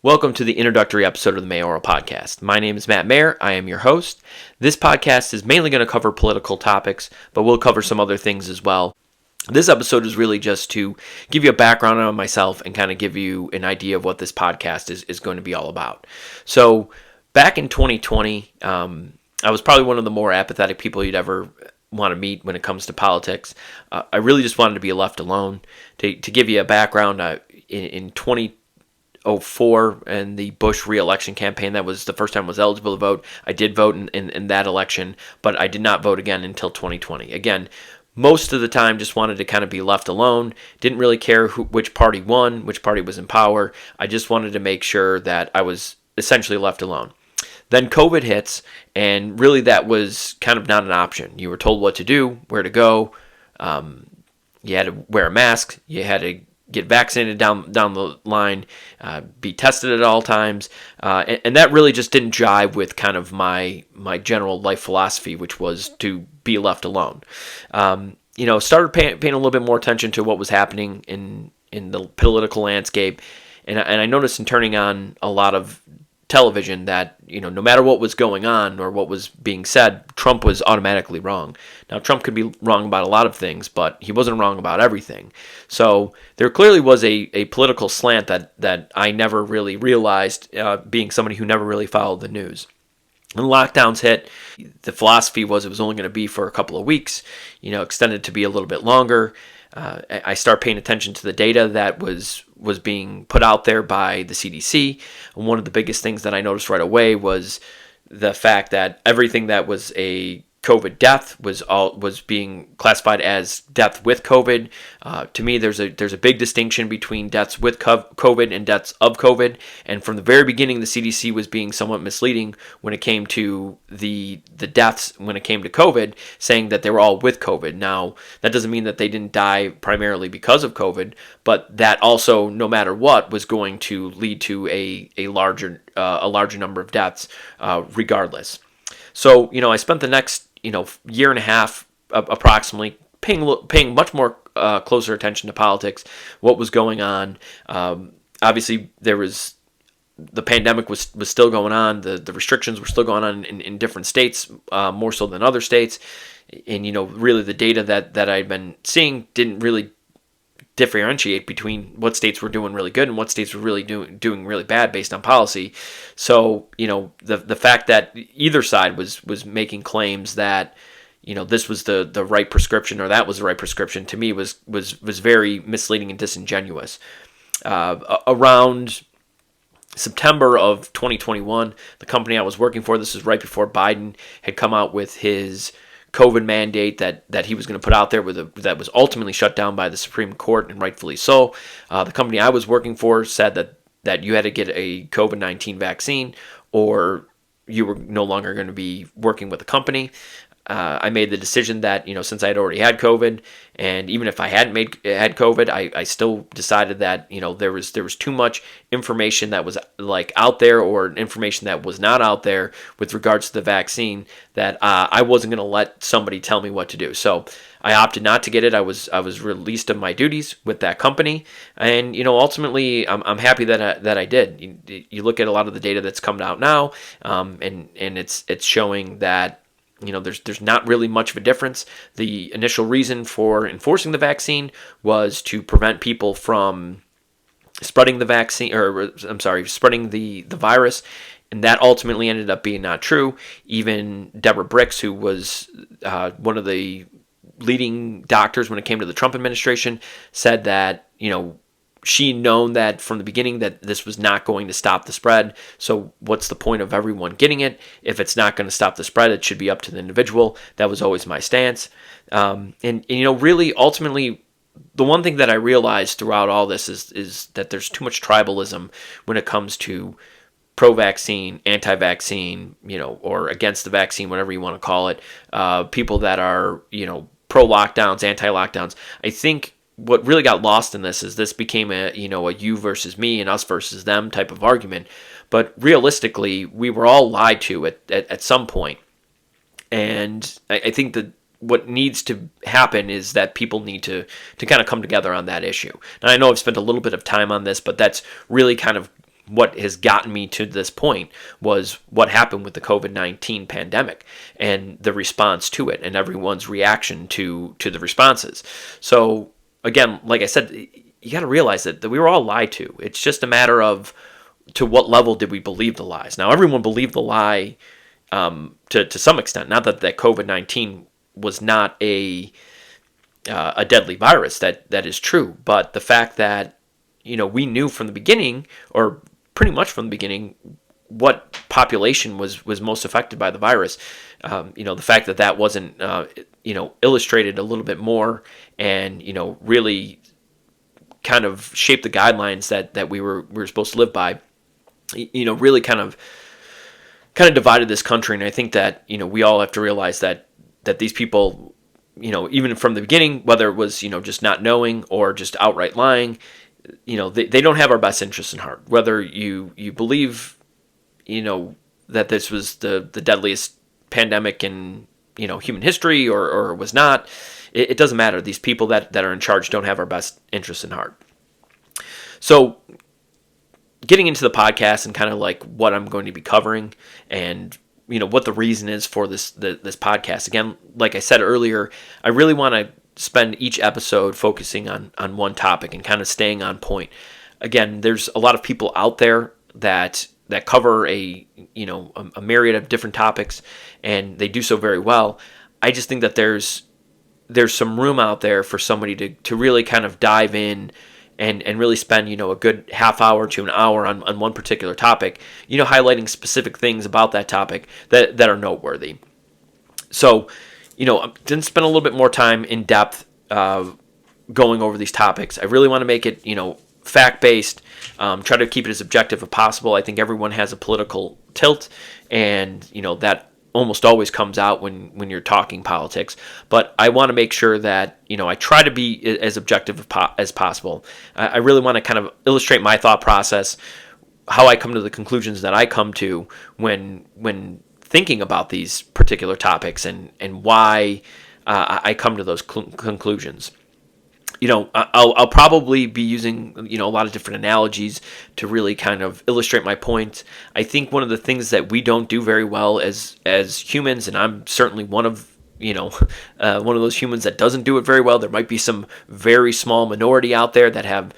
Welcome to the introductory episode of the Mayoral podcast. My name is Matt Mayer. I am your host. This podcast is mainly going to cover political topics, but we'll cover some other things as well. This episode is really just to give you a background on myself and kind of give you an idea of what this podcast is going to be all about. So back in 2020, I was probably one of the more apathetic people you'd ever want to meet when it comes to politics. I really just wanted to be left alone. To give you a background, in 2004 and the Bush re-election campaign, that was the first time I was eligible to vote. I did vote in that election, but I did not vote again until 2020. Again, most of the time just wanted to kind of be left alone. Didn't really care which party won, which party was in power. I just wanted to make sure that I was essentially left alone. Then COVID hits, and really that was kind of not an option. You were told what to do, where to go. You had to wear a mask. You had to get vaccinated down the line, be tested at all times, and that really just didn't jive with kind of my general life philosophy, which was to be left alone. Started paying a little bit more attention to what was happening in the political landscape, and I noticed in turning on a lot of television that, no matter what was going on or what was being said, Trump was automatically wrong. Now, Trump could be wrong about a lot of things, but he wasn't wrong about everything. So there clearly was a political slant that I never really realized, being somebody who never really followed the news. When lockdowns hit, the philosophy was it was only going to be for a couple of weeks, extended to be a little bit longer. I start paying attention to the data that was being put out there by the CDC. And one of the biggest things that I noticed right away was the fact that everything that was a COVID death was being classified as death with COVID. To me, there's a big distinction between deaths with COVID and deaths of COVID. And from the very beginning, the CDC was being somewhat misleading when it came to the deaths when it came to COVID, saying that they were all with COVID. Now, that doesn't mean that they didn't die primarily because of COVID, but that also, no matter what, was going to lead to a larger number of deaths, regardless. So, I spent the next year and a half approximately paying much more closer attention to politics, what was going on. Obviously, the pandemic was still going on. The restrictions were still going on in different states, more so than other states. And, really the data that I'd been seeing didn't really differentiate between what states were doing really good and what states were really doing really bad based on policy. So, the fact that either side was making claims that, this was the right prescription or that was the right prescription, to me was very misleading and disingenuous. Around September of 2021, the company I was working for, this is right before Biden had come out with his COVID mandate that he was going to put out there that was ultimately shut down by the Supreme Court, and rightfully so. The company I was working for said that you had to get a COVID-19 vaccine or you were no longer going to be working with the company. I made the decision that, since I had already had COVID, and even if I hadn't had COVID, I still decided that, there was too much information that was out there or information that was not out there with regards to the vaccine that I wasn't going to let somebody tell me what to do. So I opted not to get it. I was released of my duties with that company, and ultimately I'm happy that I did. You look at a lot of the data that's coming out now, and it's showing that there's not really much of a difference. The initial reason for enforcing the vaccine was to prevent people from spreading spreading the virus, and that ultimately ended up being not true. Even Deborah Birx, who was one of the leading doctors when it came to the Trump administration, said that, she known that from the beginning that this was not going to stop the spread. So what's the point of everyone getting it? If it's not going to stop the spread, it should be up to the individual. That was always my stance. And really, ultimately, the one thing that I realized throughout all this is that there's too much tribalism when it comes to pro-vaccine, anti-vaccine, or against the vaccine, whatever you want to call it. People that are, pro-lockdowns, anti-lockdowns. I think what really got lost in this became a you versus me and us versus them type of argument. But realistically, we were all lied to at some point. And I think that what needs to happen is that people need to kind of come together on that issue. Now, I know I've spent a little bit of time on this, but that's really kind of what has gotten me to this point was what happened with the COVID-19 pandemic and the response to it and everyone's reaction to the responses. So again, like I said, you got to realize that we were all lied to. It's just a matter of to what level did we believe the lies. Now, everyone believed the lie to some extent. Not that COVID-19 was not a deadly virus. That is true. But the fact that, we knew from the beginning, or pretty much from the beginning, what population was most affected by the virus. The fact that wasn't, illustrated a little bit more and, really kind of shaped the guidelines that we were supposed to live by, really kind of divided this country. And I think that, we all have to realize that these people, even from the beginning, whether it was, just not knowing or just outright lying, they don't have our best interests in heart. Whether you believe, that this was the deadliest pandemic in, human history or was not, it doesn't matter. These people that are in charge don't have our best interests in heart. So getting into the podcast and kind of like what I'm going to be covering and, what the reason is for this podcast. Again, like I said earlier, I really want to spend each episode focusing on one topic and kind of staying on point. Again, there's a lot of people out there that cover a myriad of different topics, and they do so very well. I just think that there's some room out there for somebody to really kind of dive in and really spend, a good half hour to an hour on one particular topic, highlighting specific things about that topic that are noteworthy. So, didn't spend a little bit more time in depth going over these topics. I really want to make it, fact-based, try to keep it as objective as possible. I think everyone has a political tilt, and, that almost always comes out when you're talking politics. But I want to make sure that, I try to be as objective as possible. I really want to kind of illustrate my thought process, how I come to the conclusions that I come to when thinking about these particular topics and why I come to those conclusions. I'll probably be using, a lot of different analogies to really kind of illustrate my point. I think one of the things that we don't do very well as humans, and I'm certainly one of those humans that doesn't do it very well. There might be some very small minority out there that have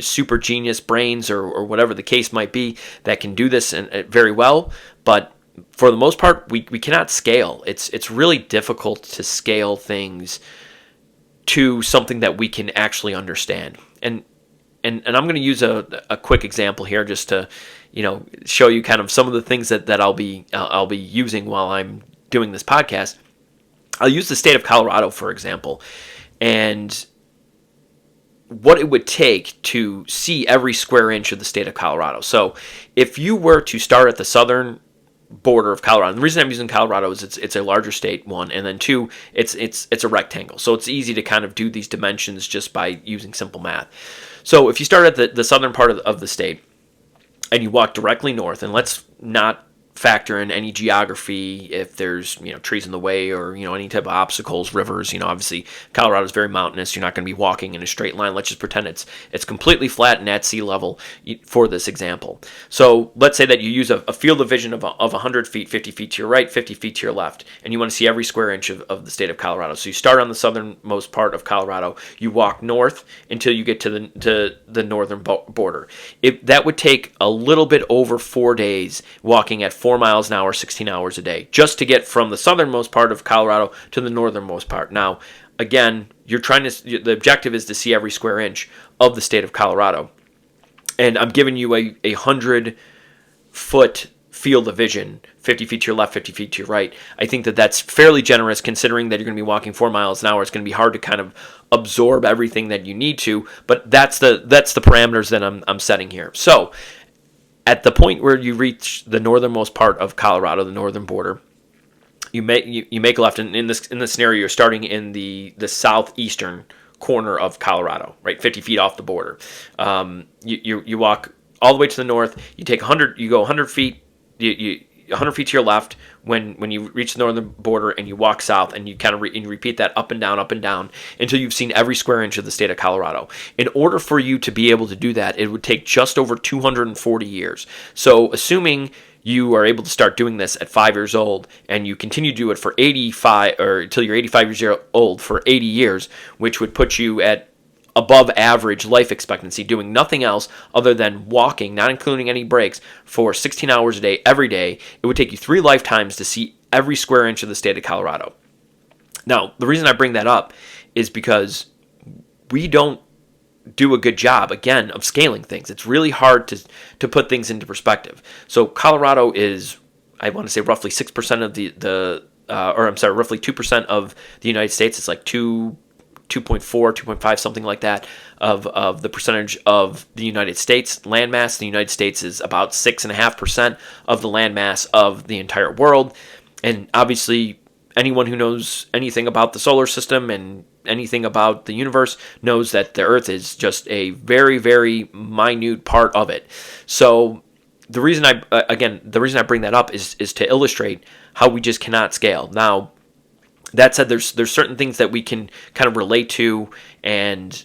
super genius brains or whatever the case might be that can do this very well. But for the most part, we cannot scale. It's really difficult to scale things to something that we can actually understand. And I'm going to use a quick example here just to, show you kind of some of the things that I'll be using while I'm doing this podcast. I'll use the state of Colorado, for example, and what it would take to see every square inch of the state of Colorado. So if you were to start at the southern border of Colorado. And the reason I'm using Colorado is it's a larger state, one, and then two, it's a rectangle. So it's easy to kind of do these dimensions just by using simple math. So if you start at the southern part of the state and you walk directly north, and let's not factor in any geography if there's trees in the way or any type of obstacles, rivers. Obviously Colorado is very mountainous. You're not going to be walking in a straight line. Let's just pretend it's completely flat and at sea level for this example. So let's say that you use a field of vision of 100 feet, 50 feet to your right, 50 feet to your left, and you want to see every square inch of the state of Colorado. So you start on the southernmost part of Colorado. You walk north until you get to the northern border. That would take a little bit over 4 days walking at 4 miles an hour, 16 hours a day, just to get from the southernmost part of Colorado to the northernmost part. Now, again, the objective is to see every square inch of the state of Colorado. And I'm giving you a 100-foot field of vision, 50 feet to your left, 50 feet to your right. I think that's fairly generous considering that you're going to be walking 4 miles an hour. It's going to be hard to kind of absorb everything that you need to, but that's the parameters that I'm setting here. So at the point where you reach the northernmost part of Colorado, the northern border, you make a left. And in this scenario, you're starting in the southeastern corner of Colorado, right, 50 feet off the border. You walk all the way to the north. You take 100. You go 100 feet. 100 feet to your left when you reach the northern border, and you walk south, and you kind of you repeat that up and down until you've seen every square inch of the state of Colorado. In order for you to be able to do that, it would take just over 240 years. So assuming you are able to start doing this at 5 years old, and you continue to do it for 85 or until you're 85 years old for 80 years, which would put you at above average life expectancy, doing nothing else other than walking, not including any breaks, for 16 hours a day, every day, it would take you 3 lifetimes to see every square inch of the state of Colorado. Now, the reason I bring that up is because we don't do a good job, again, of scaling things. It's really hard to put things into perspective. So Colorado is, I want to say, roughly 6% of roughly 2% of the United States. It's like 2.4, 2.5, something like that, of the percentage of the United States landmass. The United States is about 6.5% of the landmass of the entire world. And obviously, anyone who knows anything about the solar system and anything about the universe knows that the Earth is just a very, very minute part of it. So the reason I bring that up is to illustrate how we just cannot scale. Now, that said, there's certain things that we can kind of relate to, and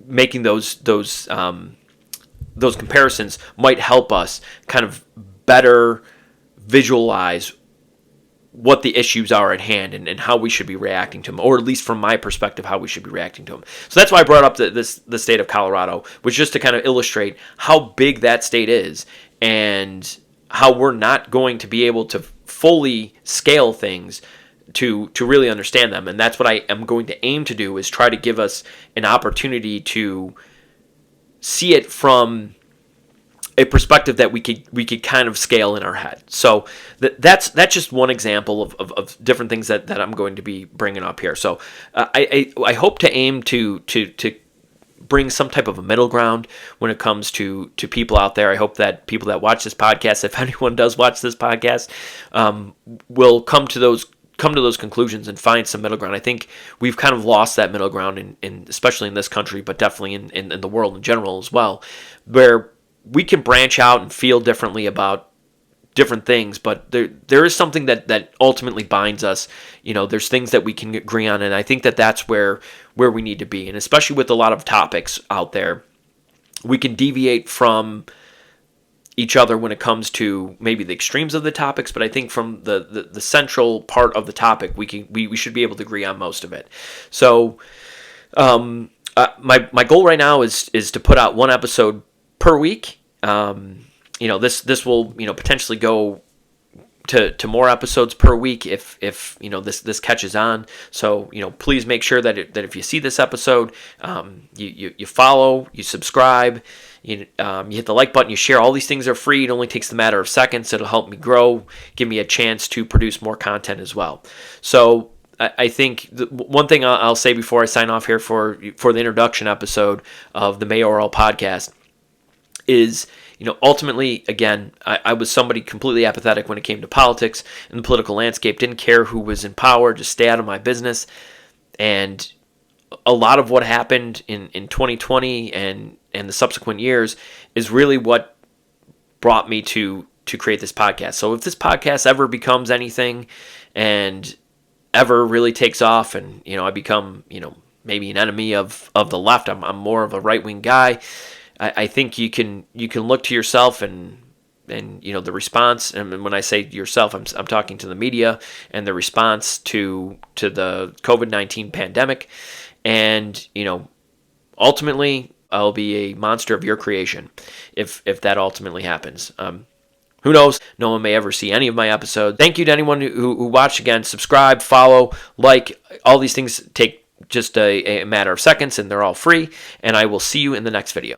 making those comparisons might help us kind of better visualize what the issues are at hand and how we should be reacting to them, or at least from my perspective, how we should be reacting to them. So that's why I brought up the state of Colorado, was just to kind of illustrate how big that state is and how we're not going to be able to fully scale things to really understand them. And that's what I am going to aim to do, is try to give us an opportunity to see it from a perspective that we could kind of scale in our head. So that's just one example of different things that I'm going to be bringing up here. So I hope to aim to bring some type of a middle ground when it comes to people out there. I hope that people that watch this podcast, if anyone does watch this podcast, will come to those conclusions and find some middle ground. I think we've kind of lost that middle ground, in especially in this country, but definitely in the world in general as well, where we can branch out and feel differently about different things, but there is something that ultimately binds us. There's things that we can agree on, and I think that's where we need to be. And especially with a lot of topics out there, we can deviate from each other when it comes to maybe the extremes of the topics, but I think from the central part of the topic, we should be able to agree on most of it. So my goal right now is to put out one episode per week. This will potentially go to more episodes per week if this catches on. So please make sure that if you see this episode, you follow, you subscribe, you hit the like button, you share. All these things are free. It only takes a matter of seconds. It'll help me grow, give me a chance to produce more content as well. So I think one thing I'll say before I sign off here for the introduction episode of the Mayoral podcast is, ultimately, again, I was somebody completely apathetic when it came to politics and the political landscape. Didn't care who was in power, just stay out of my business. And a lot of what happened in 2020 and the subsequent years is really what brought me to create this podcast. So if this podcast ever becomes anything and ever really takes off, and I become maybe an enemy of the left, I'm more of a right-wing guy. I think you can look to yourself and the response. And when I say yourself, I'm talking to the media and the response to the COVID-19 pandemic. And ultimately, I'll be a monster of your creation if that ultimately happens. Who knows? No one may ever see any of my episodes. Thank you to anyone who watched. Again, subscribe, follow, like. All these things take just a matter of seconds, and they're all free. And I will see you in the next video.